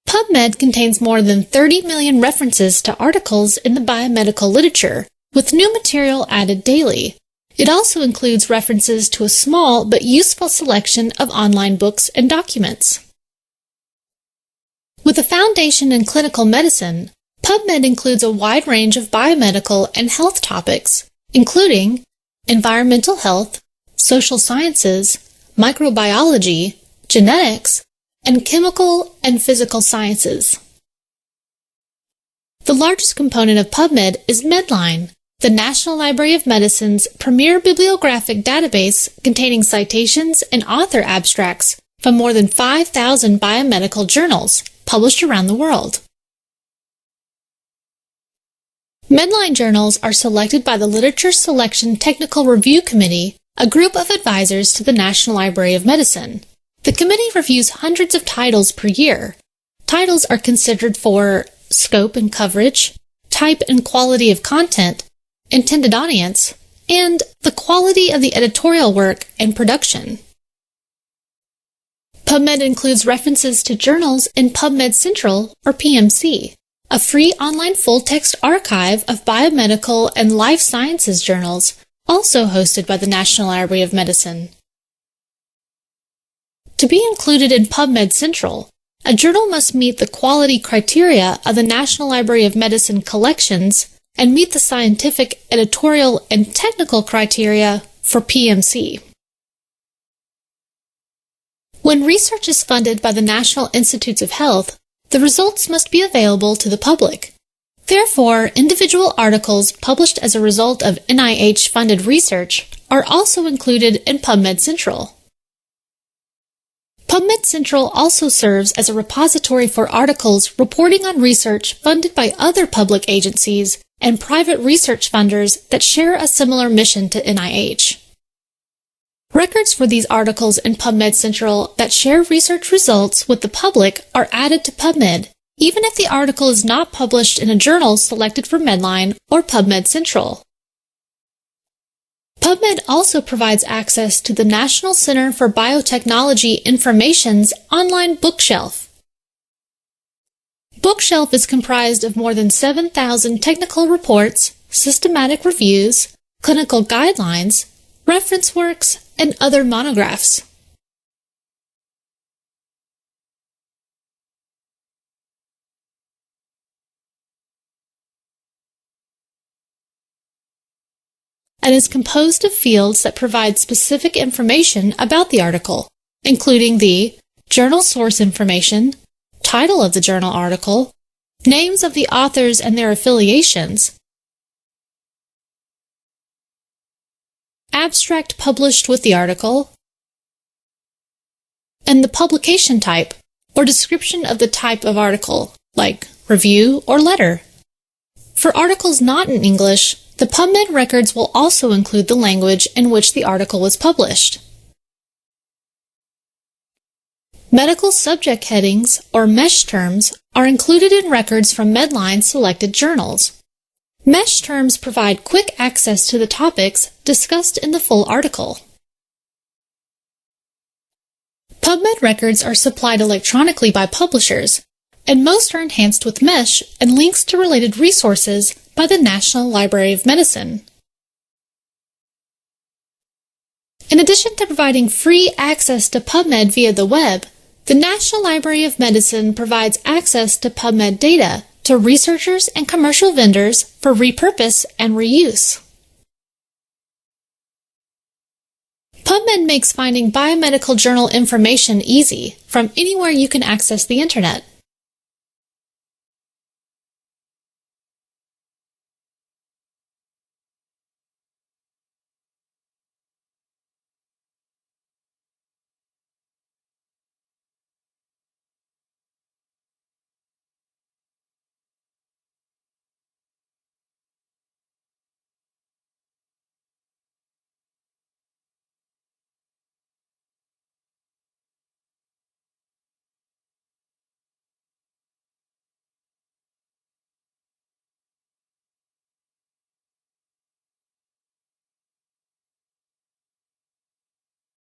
PubMed contains more than 30 million references to articles in the biomedical literature, with new material added daily. It also includes references to a small but useful selection of online books and documents. With a foundation in clinical medicine, PubMed includes a wide range of biomedical and health topics, including environmental health, social sciences, microbiology, genetics, and chemical and physical sciences. The largest component of PubMed is Medline, the National Library of Medicine's premier bibliographic database containing citations and author abstracts from more than 5,000 biomedical journals published around the world. Medline journals are selected by the Literature Selection Technical Review Committee, a group of advisors to the National Library of Medicine. The committee reviews hundreds of titles per year. Titles are considered for scope and coverage, type and quality of content, intended audience, and the quality of the editorial work and production. PubMed includes references to journals in PubMed Central, or PMC, a free online full-text archive of biomedical and life sciences journals, also hosted by the National Library of Medicine. To be included in PubMed Central, a journal must meet the quality criteria of the National Library of Medicine collections and meet the scientific, editorial, and technical criteria for PMC. When research is funded by the National Institutes of Health, the results must be available to the public. Therefore, individual articles published as a result of NIH-funded research are also included in PubMed Central. PubMed Central also serves as a repository for articles reporting on research funded by other public agencies and private research funders that share a similar mission to NIH. Records for these articles in PubMed Central that share research results with the public are added to PubMed, even if the article is not published in a journal selected for Medline or PubMed Central. PubMed also provides access to the National Center for Biotechnology Information's online bookshelf. Bookshelf is comprised of more than 7,000 technical reports, systematic reviews, clinical guidelines, reference works, and other monographs. And is composed of fields that provide specific information about the article, including the journal source information, title of the journal article, names of the authors and their affiliations, abstract published with the article, and the publication type, or description of the type of article, like review or letter. For articles not in English, the PubMed records will also include the language in which the article was published. Medical subject headings, or MESH terms, are included in records from Medline selected journals. MESH terms provide quick access to the topics discussed in the full article. PubMed records are supplied electronically by publishers, and most are enhanced with MESH and links to related resources by the National Library of Medicine. In addition to providing free access to PubMed via the web, the National Library of Medicine provides access to PubMed data to researchers and commercial vendors for repurpose and reuse. PubMed makes finding biomedical journal information easy from anywhere you can access the Internet.